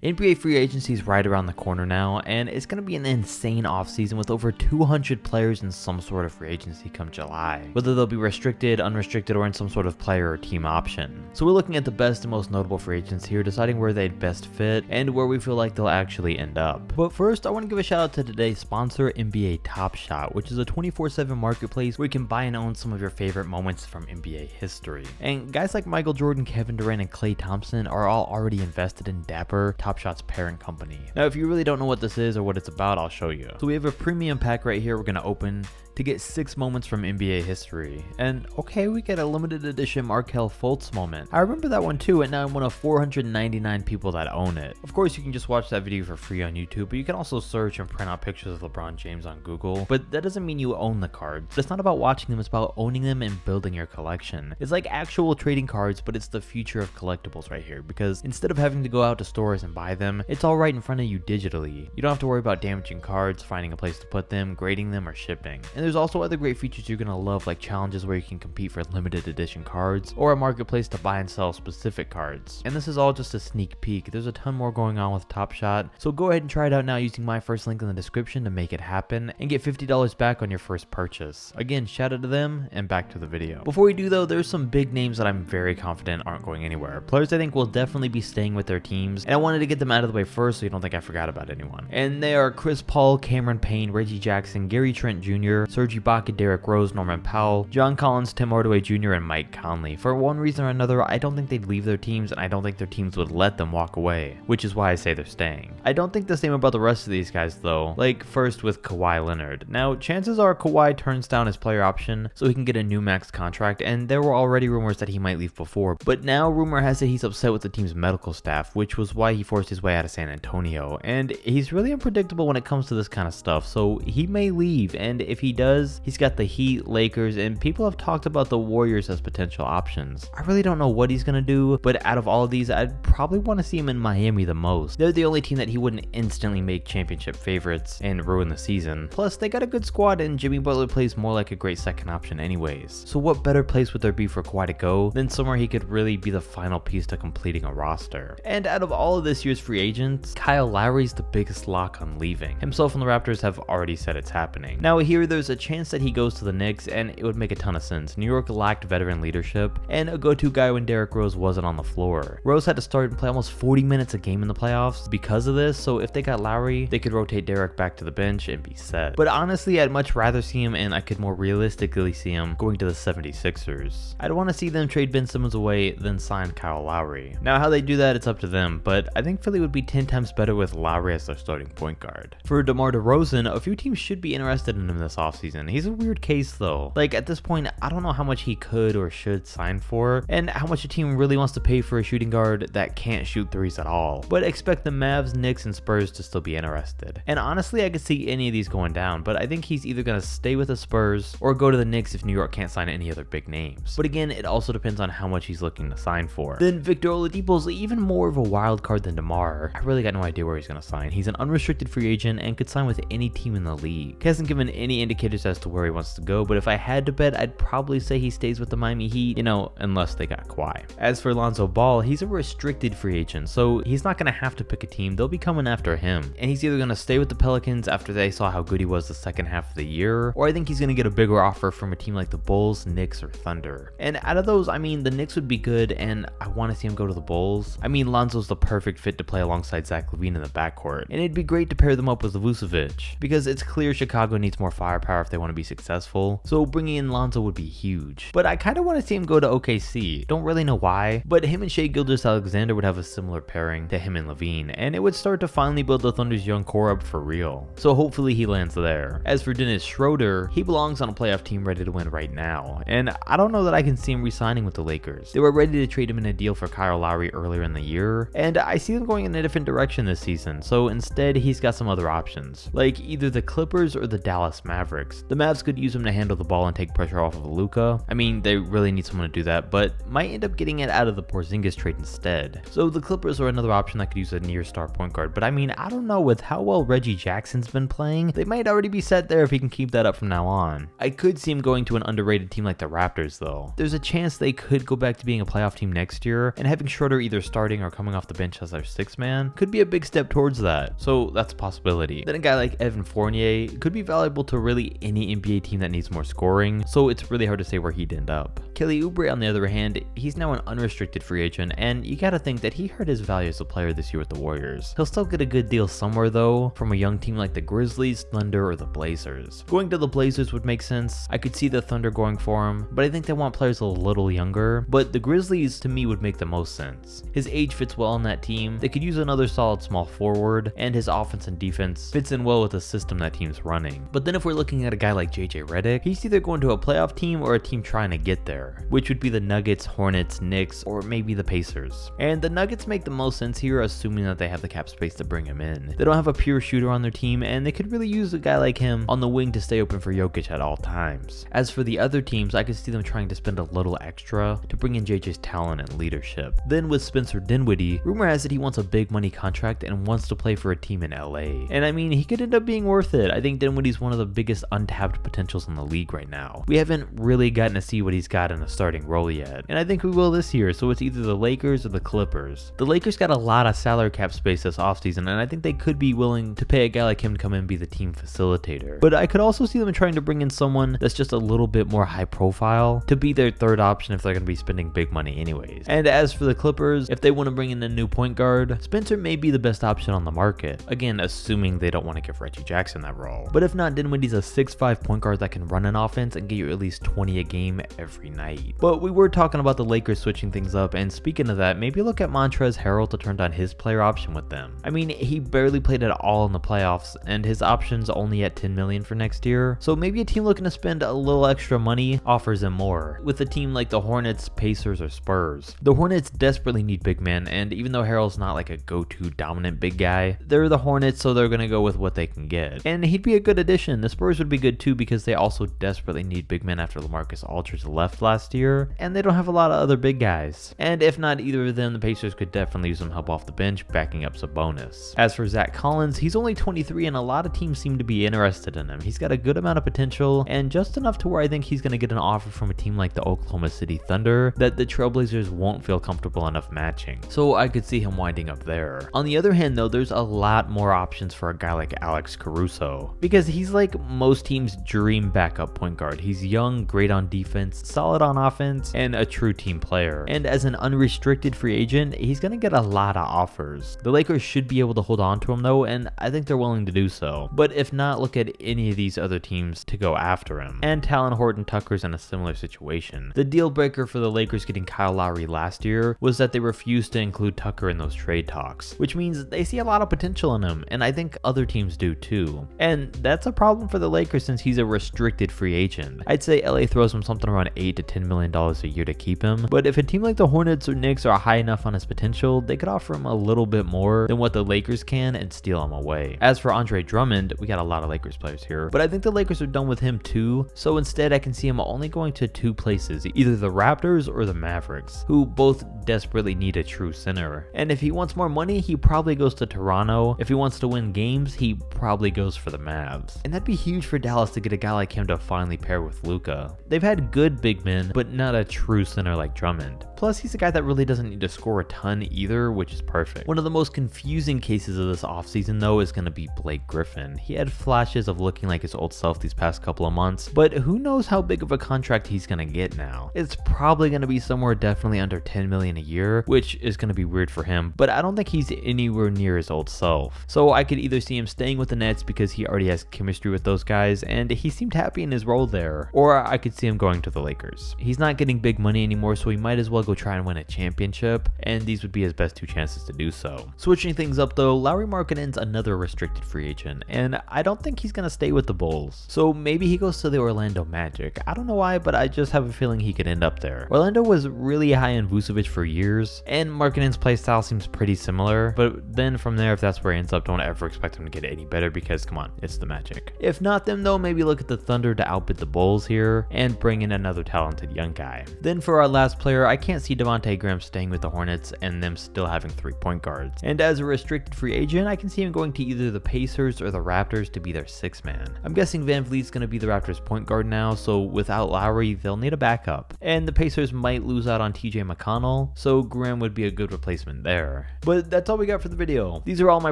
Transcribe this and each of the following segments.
NBA free agency is right around the corner now, and it's going to be an insane offseason with over 200 players in some sort of free agency come July, whether they'll be restricted, unrestricted, or in some sort of player or team option. So we're looking at the best and most notable free agents here, deciding where they'd best fit and where we feel like they'll actually end up. But first, I want to give a shout out to today's sponsor, NBA Top Shot, which is a 24/7 marketplace where you can buy and own some of your favorite moments from NBA history. And guys like Michael Jordan, Kevin Durant, and Klay Thompson are all already invested in Dapper, Top Shot's parent company. Now, if you really don't know what this is or what it's about, I'll show you. So we have a premium pack right here we're going to open to get 6 moments from NBA history. And okay, we get a limited edition Markelle Fultz moment. I remember that one too, and now I'm one of 499 people that own it. Of course, you can just watch that video for free on YouTube, but you can also search and print out pictures of LeBron James on Google. But that doesn't mean you own the cards. It's not about watching them, it's about owning them and building your collection. It's like actual trading cards, but it's the future of collectibles right here, because instead of having to go out to stores and buy them, it's all right in front of you digitally. You don't have to worry about damaging cards, finding a place to put them, grading them, or shipping. And there's also other great features you're gonna love, like challenges where you can compete for limited edition cards, or a marketplace to buy and sell specific cards. And this is all just a sneak peek. There's a ton more going on with Top Shot, so go ahead and try it out now using my first link in the description to make it happen and get $50 back on your first purchase. Again, shout out to them, and back to the video. Before we do though, there's some big names that I'm very confident aren't going anywhere. Players I think will definitely be staying with their teams, and I wanted to get them out of the way first so you don't think I forgot about anyone. And they are Chris Paul, Cameron Payne, Reggie Jackson, Gary Trent Jr., Serge Ibaka, Derrick Rose, Norman Powell, John Collins, Tim Hardaway Jr., and Mike Conley. For one reason or another, I don't think they'd leave their teams, and I don't think their teams would let them walk away, which is why I say they're staying. I don't think the same about the rest of these guys though, like first with Kawhi Leonard. Now, chances are Kawhi turns down his player option so he can get a new max contract, and there were already rumors that he might leave before, but now rumor has it he's upset with the team's medical staff, which was why he forced his way out of San Antonio, and he's really unpredictable when it comes to this kind of stuff, so he may leave, and if he does, he's got the Heat, Lakers, and people have talked about the Warriors as potential options. I really don't know what he's gonna do, but out of all of these, I'd probably want to see him in Miami the most. They're the only team that he wouldn't instantly make championship favorites and ruin the season. Plus, they got a good squad, and Jimmy Butler plays more like a great second option anyways. So what better place would there be for Kawhi to go than somewhere he could really be the final piece to completing a roster? And out of all of this year's free agents, Kyle Lowry's the biggest lock on leaving. Himself and the Raptors have already said it's happening. Now here, there's a chance that he goes to the Knicks, and it would make a ton of sense. New York lacked veteran leadership and a go-to guy when Derrick Rose wasn't on the floor. Rose had to start and play almost 40 minutes a game in the playoffs because of this, so if they got Lowry, they could rotate Derrick back to the bench and be set. But honestly, I'd much rather see him, and I could more realistically see him going to the 76ers. I'd want to see them trade Ben Simmons away than sign Kyle Lowry. Now how they do that, it's up to them, but I think Philly would be 10 times better with Lowry as their starting point guard. For DeMar DeRozan, a few teams should be interested in him this offseason. He's a weird case though. Like at this point, I don't know how much he could or should sign for, and how much a team really wants to pay for a shooting guard that can't shoot threes at all. But expect the Mavs, Knicks, and Spurs to still be interested. And honestly, I could see any of these going down, but I think he's either going to stay with the Spurs or go to the Knicks if New York can't sign any other big names. But again, it also depends on how much he's looking to sign for. Then Victor Oladipo's even more of a wild card than DeMar. I really got no idea where he's going to sign. He's an unrestricted free agent and could sign with any team in the league. He hasn't given any indicators as to where he wants to go, but if I had to bet, I'd probably say he stays with the Miami Heat, you know, unless they got Kawhi. As for Lonzo Ball, he's a restricted free agent, so he's not going to have to pick a team. They'll be coming after him, and he's either going to stay with the Pelicans after they saw how good he was the second half of the year, or I think he's going to get a bigger offer from a team like the Bulls, Knicks, or Thunder. And out of those, I mean, the Knicks would be good, and I want to see him go to the Bulls. I mean, Lonzo's the perfect fit to play alongside Zach LaVine in the backcourt, and it'd be great to pair them up with Vucevic, because it's clear Chicago needs more firepower if they want to be successful, so bringing in Lonzo would be huge. But I kind of want to see him go to OKC. Don't really know why, but him and Shai Gilgeous-Alexander would have a similar pairing to him and LaVine, and it would start to finally build the Thunder's young core up for real. So hopefully he lands there. As for Dennis Schroder, he belongs on a playoff team ready to win right now, and I don't know that I can see him re-signing with the Lakers. They were ready to trade him in a deal for Kyle Lowry earlier in the year, and I see them going in a different direction this season, so instead he's got some other options, like either the Clippers or the Dallas Mavericks. Mavericks. The Mavs could use him to handle the ball and take pressure off of Luka. I mean, they really need someone to do that, but might end up getting it out of the Porzingis trade instead. So the Clippers are another option that could use a near-star point guard, but I mean, I don't know, with how well Reggie Jackson's been playing, they might already be set there if he can keep that up from now on. I could see him going to an underrated team like the Raptors though. There's a chance they could go back to being a playoff team next year, and having Schroder either starting or coming off the bench as their sixth man could be a big step towards that. So that's a possibility. Then a guy like Evan Fournier could be valuable to really any NBA team that needs more scoring, so it's really hard to say where he'd end up. Kelly Oubre, on the other hand, he's now an unrestricted free agent, and you gotta think that he hurt his value as a player this year with the Warriors. He'll still get a good deal somewhere though, from a young team like the Grizzlies, Thunder, or the Blazers. Going to the Blazers would make sense. I could see the Thunder going for him, but I think they want players a little younger, but the Grizzlies to me would make the most sense. His age fits well on that team, they could use another solid small forward, and his offense and defense fits in well with the system that team's running. But then if we're looking at a guy like JJ Redick, he's either going to a playoff team or a team trying to get there, which would be the Nuggets, Hornets, Knicks, or maybe the Pacers. And the Nuggets make the most sense here, assuming that they have the cap space to bring him in. They don't have a pure shooter on their team, and they could really use a guy like him on the wing to stay open for Jokic at all times. As for the other teams, I could see them trying to spend a little extra to bring in JJ's talent and leadership. Then with Spencer Dinwiddie, rumor has it he wants a big money contract and wants to play for a team in LA. And I mean, he could end up being worth it. I think Dinwiddie's one of the biggest untapped potentials in the league right now. We haven't really gotten to see what he's got in a starting role yet, and I think we will this year, so it's either the Lakers or the Clippers. The Lakers got a lot of salary cap space this offseason, and I think they could be willing to pay a guy like him to come in and be the team facilitator. But I could also see them trying to bring in someone that's just a little bit more high profile to be their third option if they're going to be spending big money anyways. And as for the Clippers, if they want to bring in a new point guard, Spencer may be the best option on the market. Again, assuming they don't want to give Reggie Jackson that role. But if not, Dinwiddie's a 6'5" point guard that can run an offense and get you at least 20 a game every night. But we were talking about the Lakers switching things up, and speaking of that, maybe look at Montrezl Harrell to turn down his player option with them. I mean, he barely played at all in the playoffs, and his option's only at $10 million for next year, so maybe a team looking to spend a little extra money offers him more, with a team like the Hornets, Pacers, or Spurs. The Hornets desperately need big men, and even though Harrell's not like a go-to dominant big guy, they're the Hornets, so they're gonna go with what they can get. And he'd be a good addition. The Spurs would be good too, because they also desperately need big men after LaMarcus Aldridge left last year, and they don't have a lot of other big guys. And if not either of them, the Pacers could definitely use some help off the bench, backing up Sabonis. As for Zach Collins, he's only 23, and a lot of teams seem to be interested in him. He's got a good amount of potential, and just enough to where I think he's going to get an offer from a team like the Oklahoma City Thunder that the Trailblazers won't feel comfortable enough matching. So I could see him winding up there. On the other hand though, there's a lot more options for a guy like Alex Caruso, because he's like most teams' dream backup point guard. He's young, great on defense, solid on offense, and a true team player. And as an unrestricted free agent, he's going to get a lot of offers. The Lakers should be able to hold on to him though, and I think they're willing to do so. But if not, look at any of these other teams to go after him. And Talon Horton Tucker's in a similar situation. The deal breaker for the Lakers getting Kyle Lowry last year was that they refused to include Tucker in those trade talks, which means they see a lot of potential in him, and I think other teams do too. And that's a problem for the Lakers since he's a restricted free agent. I'd say LA throws him something around $8 to $10 million a year to keep him, but if a team like the Hornets or Knicks are high enough on his potential, they could offer him a little bit more than what the Lakers can and steal him away. As for Andre Drummond, we got a lot of Lakers players here, but I think the Lakers are done with him too, so instead I can see him only going to two places, either the Raptors or the Mavericks, who both desperately need a true center. And if he wants more money, he probably goes to Toronto. If he wants to win games, he probably goes for the Mavs. And that'd be huge for Dallas to get a guy like him to finally pair with Luka. They've had good big men, but not a true center like Drummond. Plus, he's a guy that really doesn't need to score a ton either, which is perfect. One of the most confusing cases of this offseason though is going to be Blake Griffin. He had flashes of looking like his old self these past couple of months, but who knows how big of a contract he's going to get now. It's probably going to be somewhere definitely under $10 million a year, which is going to be weird for him, but I don't think he's anywhere near his old self. So I could either see him staying with the Nets because he already has chemistry with those guys and he seemed happy in his role there, or I could see him going to the Lakers. He's not getting big money anymore, so he might as well go try and win a championship, and these would be his best two chances to do so. Switching things up though, Lauri Markkanen's another restricted free agent, and I don't think he's going to stay with the Bulls. So maybe he goes to the Orlando Magic. I don't know why, but I just have a feeling he could end up there. Orlando was really high on Vucevic for years, and Markkanen's playstyle seems pretty similar, but then from there, if that's where he ends up, don't ever expect him to get any better because, come on, it's the Magic. If not them, them though, maybe look at the Thunder to outbid the Bulls here and bring in another talented young guy. Then for our last player, I can't see Devontae Graham staying with the Hornets and them still having 3 point guards. And as a restricted free agent, I can see him going to either the Pacers or the Raptors to be their 6th man. I'm guessing Van Vliet's going to be the Raptors point guard now, so without Lowry, they'll need a backup. And the Pacers might lose out on TJ McConnell, so Graham would be a good replacement there. But that's all we got for the video. These are all my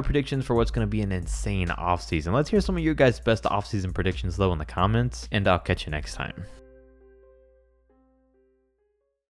predictions for what's going to be an insane offseason. Let's hear some of your guys' best offseason predictions though in the comments, and I'll catch you next time.